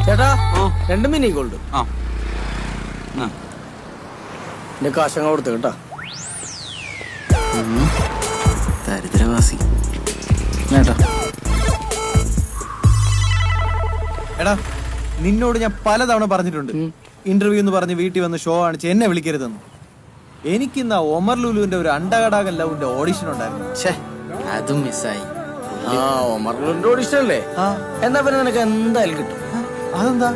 ചേട്ടാ 2 mini gold. എന്റെ കാശങ്ങ കൊടുത്തു കേട്ടാ. ദരിദ്രവാസി ചേട്ടാ. എടാ നിന്നോട് ഞാൻ പലതവണ പറഞ്ഞിട്ടുണ്ട് ഇന്റർവ്യൂ എന്ന് പറഞ്ഞ് വീട്ടിൽ വന്ന് ഷോ കാണിച്ച് എന്നെ വിളിക്കരുതെന്ന്. എനിക്കിന്ന് ഒമർ ലുലുവിന്റെ ഒരു അണ്ടകടാകൻ ലവിന്റെ ഓഡിഷൻ ഉണ്ടായിരുന്നു. അതും മിസ്സായി. ഒമറിന്റെ ഓഡിഷൻ അല്ലേ? എന്നാ പിന്നെ നിനക്ക് എന്തായാലും കിട്ടും. അതെന്താ?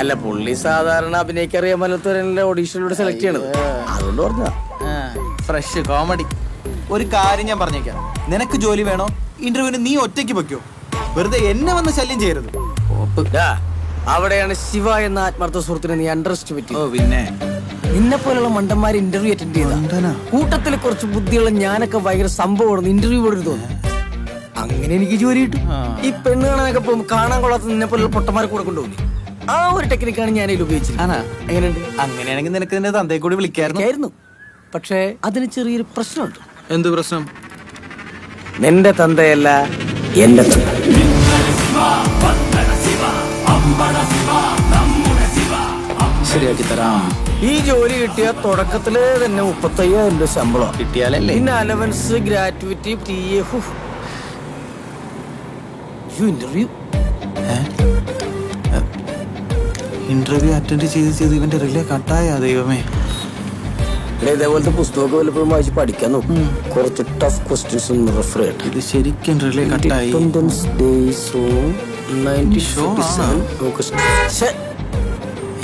അല്ല പുള്ളി സാധാരണ അഭിനയിക്കറിയാൻ പറ്റാത്തവരല്ലേ ഓഡീഷനിലൂടെ സെലക്ട് ചെയ്യണത്. അതുകൊണ്ട് പറഞ്ഞ ഫ്രഷ് കോമഡി. ഒരു കാര്യം ഞാൻ പറഞ്ഞേക്കാം, നിനക്ക് ജോലി വേണോ ഇന്റർവ്യൂവിന് നീ ഒറ്റയ്ക്ക് വെക്കോ, വെറുതെ എന്നെ വന്ന് ശല്യം ചെയ്യരുത്. അവിടെയാണ് ശിവ എന്ന ആത്മാർത്ഥ സുഹൃത്തിനെ നീ അണ്ടർ എസ്റ്റിമേറ്റ്. പിന്നെ നിന്നെ പോലുള്ള മണ്ടന്മാര് ഇന്റർവ്യൂ അറ്റൻഡ് ചെയ്ത കൂട്ടത്തില് കുറച്ച് ബുദ്ധിയുള്ള ഞാനൊക്കെ ഭയങ്കര സംഭവമാണ് ഇന്റർവ്യൂ പോലും തോന്നുന്നു. അങ്ങനെ എനിക്ക് ജോലി കിട്ടും. ഈ പെണ്ണ് കാണാനൊക്കെ പോകുമ്പോൾ കാണാൻ കൊള്ളാത്ത നിന്നെ പോലുള്ള പൊട്ടന്മാരെ കൂടെ കൊണ്ടുപോകില്ല. ആ ഒരു ടെക്നിക്കാണ് ഞാൻ ഇതിൽ ഉപയോഗിച്ചത്. എങ്ങനെയുണ്ട്? അങ്ങനെയാണെങ്കിൽ നിനക്ക് നിന്റെ തന്തയെ കൂടി വിളിക്കായിരുന്നു. പക്ഷേ അതിന് ചെറിയൊരു പ്രശ്നമുണ്ട്. എന്ത് പ്രശ്നം? നിന്റെ തന്തയല്ല എന്റെ തന്ത. ശരിയാക്കി തരാം. ഈ ജോലി കിട്ടിയ തുടക്കത്തില് തന്നെ 35,000 രൂപ ശമ്പളം കിട്ടിയാലല്ലേ? പിന്നെ അലവൻസ്, ഗ്രാറ്റുവിറ്റി, ഇന്റർവ്യൂ അറ്റൻഡ് ചെയ്ത് ഇവന്റെ റിലേ കട്ടായ ദൈവമേ. ഇതേപോലത്തെ പുസ്തകമൊക്കെ വല്ലപ്പോഴും വായിച്ച് പഠിക്കാൻ നോക്കും. കുറച്ച് ടഫ് ക്വസ്റ്റ്യൻസ് റെഫർ ചെയ്യട്ടെ. ഇത് ശരിക്കും റിലേ കട്ടായി.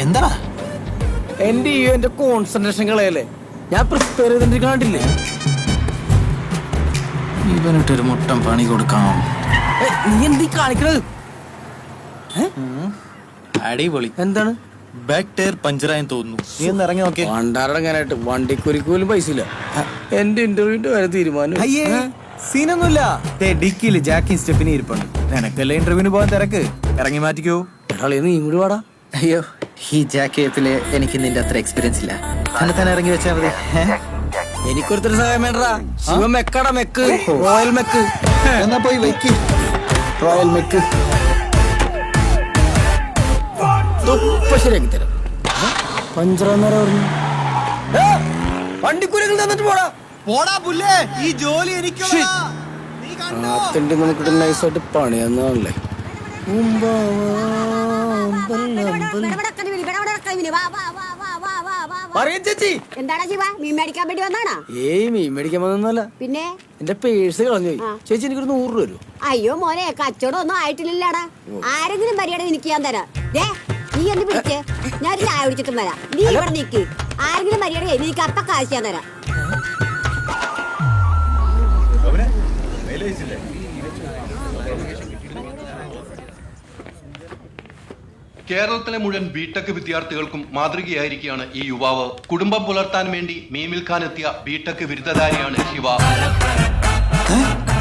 എന്താ എന്റെ എന്റെ കോൺസെൻട്രേഷൻ കളയല്ലേ? ഞാൻ പ്രിപ്പയർ ചെയ്തിട്ടില്ലേ? ഇവനിട്ടൊരു മുട്ടം പണി കൊടുക്കാം. നീ എന്തീ കാണിക്കണത്? അടിപൊളി. എന്താണ്? ബാക്ക് ടയർ പഞ്ചറായെന്ന് തോന്നുന്നു. നീ ഒന്ന് ഇറങ്ങി നോക്കിയേ. വണ്ടാറടങ്ങാനായിട്ട് വണ്ടിക്കുരിക്ക് പോലും പൈസ ഇല്ല. എന്റെ ഇന്റർവ്യൂവിന്റെ വരെ തീരുമാനം. അയ്യേ സീനൊന്നുമില്ല. ഡിക്കിയില് ജാക്കിയും സ്റ്റെപ്പിനി ഇരിപ്പുണ്ട്. നിനക്കല്ലേ ഇന്റർവ്യൂവിന് പോകാൻ തിരക്ക്. ഇറങ്ങി മാറ്റിക്കോ. നീ ഇങ്ങോട്ട് വാടാ. അയ്യോ ഈ ജാക്കറ്റില് എനിക്ക് നിന്റെ അത്ര എക്സ്പീരിയൻസ് ഇല്ല. തന്നെ ഇറങ്ങി വെച്ചാ മതി. എനിക്കൊരുത്തരു സഹായം വേണ്ടടാ. ശിവ മെക്കടാ, മെക്ക് റോയൽ മെക്ക്. എന്നാ പോയി വെക്ക്. റോയൽ മെക്ക് ശരിയാക്കി തരാം. പഞ്ചറന്നേരം പറഞ്ഞു വണ്ടിക്കൂലികൾ തന്നിട്ട് പോടാ. പോടാ പുല്ലേ, ഈ ജോലി എനിക്ക് നമുക്കിട്ട് നൈസായിട്ട് പണിയാന്നല്ലേ. ചേച്ചി എന്താടാ ശിവ, മീൻ മേടിക്കാൻ വേണ്ടി വന്നാണോ? ഏയ് മീൻ മേടിക്കാൻ വന്നല്ല, പിന്നെ എന്റെ പേഴ്സ് കളഞ്ഞു പോയി. ചേച്ചി എനിക്കൊരു 100 രൂപ തരൂ. അയ്യോ മോനെ, കച്ചവടം ഒന്നും ആയിട്ടില്ലടാ. ആരെങ്കിലും മര്യാദ എനിക്ക് ഞാൻ തരാം. നീ ഒന്ന് പിടിച്ചേ, ഞാൻ ചായ കുടിച്ചിട്ടും വരാം. നീ ഇവിടെ നിക്ക്. ആരെങ്കിലും മര്യാദ എനിക്ക് അപ്പ കാശ് ഞാൻ തരാം. കേരളത്തിലെ മുഴുവൻ ബിടെക് വിദ്യാർത്ഥികൾക്കും മാതൃകയായിരിക്കുകയാണ് ഈ യുവാവ്. കുടുംബം പുലർത്താൻ വേണ്ടി മീൻ വിൽക്കാൻ എത്തിയ ബിടെക് ബിരുദധാരിയാണ് ശിവ.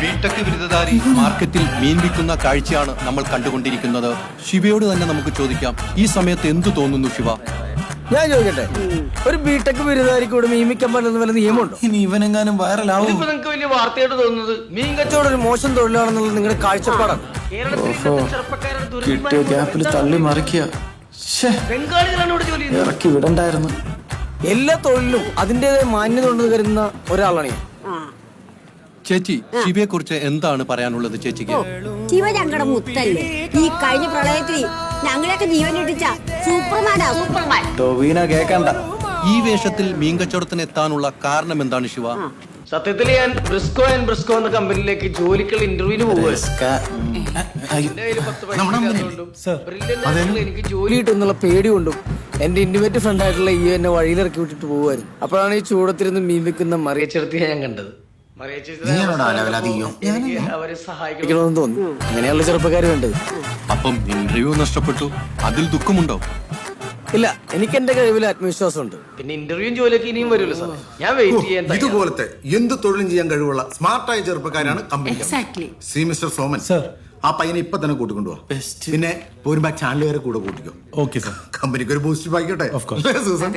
ബിടെക് ബിരുദധാരി മാർക്കറ്റിൽ മീൻ വിൽക്കുന്ന കാഴ്ചയാണ് നമ്മൾ കണ്ടുകൊണ്ടിരിക്കുന്നത്. ശിവയോട് തന്നെ നമുക്ക് ചോദിക്കാം, ഈ സമയത്ത് എന്തു തോന്നുന്നു ശിവ? ഞാൻ ചോദിക്കട്ടെ, ഒരു ബിടെക് ബിരുദധാരിക്ക് കൂടെ മീൻ വിൽക്കാൻ പറ്റുന്ന വല്ല നിയമമുണ്ടോ? ഇനി ഇവനെങ്ങാനും വൈറലാവും. ഇതിപ്പോ നിങ്ങൾക്ക് വലിയ വാർത്തയായിട്ട് തോന്നുന്നത് മീൻ കച്ചവടം ഒരു മോശം തൊഴിലാണെന്നുള്ളത് നിങ്ങളുടെ കാഴ്ചപ്പാടാണ്. കിട്ടിയ ഗ്യാപ്പിൽ തള്ളി മറിക്കുക. ബംഗാളികളാണ് ഇവിടെ ജോലി ചെയ്യുന്നത്. ഇറക്കി വിടണ്ടായിരുന്നു. എല്ലാ തൊഴിലും അതിന്റേതായ മാന്യത ഉണ്ടെന്ന് കരുതുന്ന ഒരാളാണ് ഞാൻ. ചേച്ചി, ശിവയെ കുറിച്ച് എന്താണ് പറയാനുള്ളത് ചേച്ചിക്ക്? ശിവ ഞങ്ങളുടെ മുത്തല്ലേ. ഈ കഴിഞ്ഞ പ്രളയത്തിൽ ഞങ്ങളെയൊക്കെ ജീവൻ ഇട്ടിച്ച സൂപ്പർമാനാ, സൂപ്പർമാൻ. ടോവിന കേക്കണ്ട. ഈ വേഷത്തിൽ മീൻ കച്ചവടത്തിന് എത്താനുള്ള കാരണം എന്താണ് ശിവ? സത്യത്തിൽ ഞാൻ ബ്രിസ്കോ എന്ന കമ്പനിയിലേക്ക് ജോലിക്കുള്ള ഇന്റർവ്യൂവിന് പോകുന്നത്. എനിക്ക് ജോലി കിട്ടുന്നുള്ള പേടി കൊണ്ടും എന്റെ ഇന്റിമേറ്റ് ഫ്രണ്ട് ആയിട്ടുള്ള ഈ എന്നെ വഴിയിലിറക്കി വിട്ടിട്ട് പോകുമായിരുന്നു. അപ്പോഴാണ് ഈ ചൂടത്തിരുന്ന് മീൻ വെക്കുന്ന മറിയച്ചെടുത്തിയെ ഞാൻ കണ്ടത്. അവരെ സഹായിക്കണമെന്ന് തോന്നി. അങ്ങനെയുള്ള ചെറുപ്പക്കാർ വേണ്ടത്. അപ്പം ഇന്റർവ്യൂ നഷ്ടപ്പെട്ടു, അതിൽ ദുഃഖമുണ്ടോ? ഇല്ല, എനിക്ക് എന്റെ കഴിവിൽ ആത്മവിശ്വാസമുണ്ട്. പിന്നെ ഇന്റർവ്യൂ ജോലിയൊക്കെ ഇനിയും വരുമല്ലോ സാറേ. ഞാൻ വെയിറ്റ് ചെയ്യാൻ തയ്യാറാ. ഇതുപോലത്തെ എന്ത് തൊഴിലും ചെയ്യാൻ കഴിവുള്ള സ്മാർട്ടായ ചെറുപ്പക്കാരാണ് company. See Mr Soman sir, ആ പയ്യനെ ഇപ്പൊ തന്നെ കൂട്ടിക്കൊണ്ടുപോവാ. പിന്നെ പോരുമ്പോ ചാനലുകാരെ കൂടെ കൂട്ടിക്കോ. Okay sir. കമ്പനിക്ക് ഒരു ബൂസ്റ്റ് ആയിക്കോട്ടെ. സൂസൻ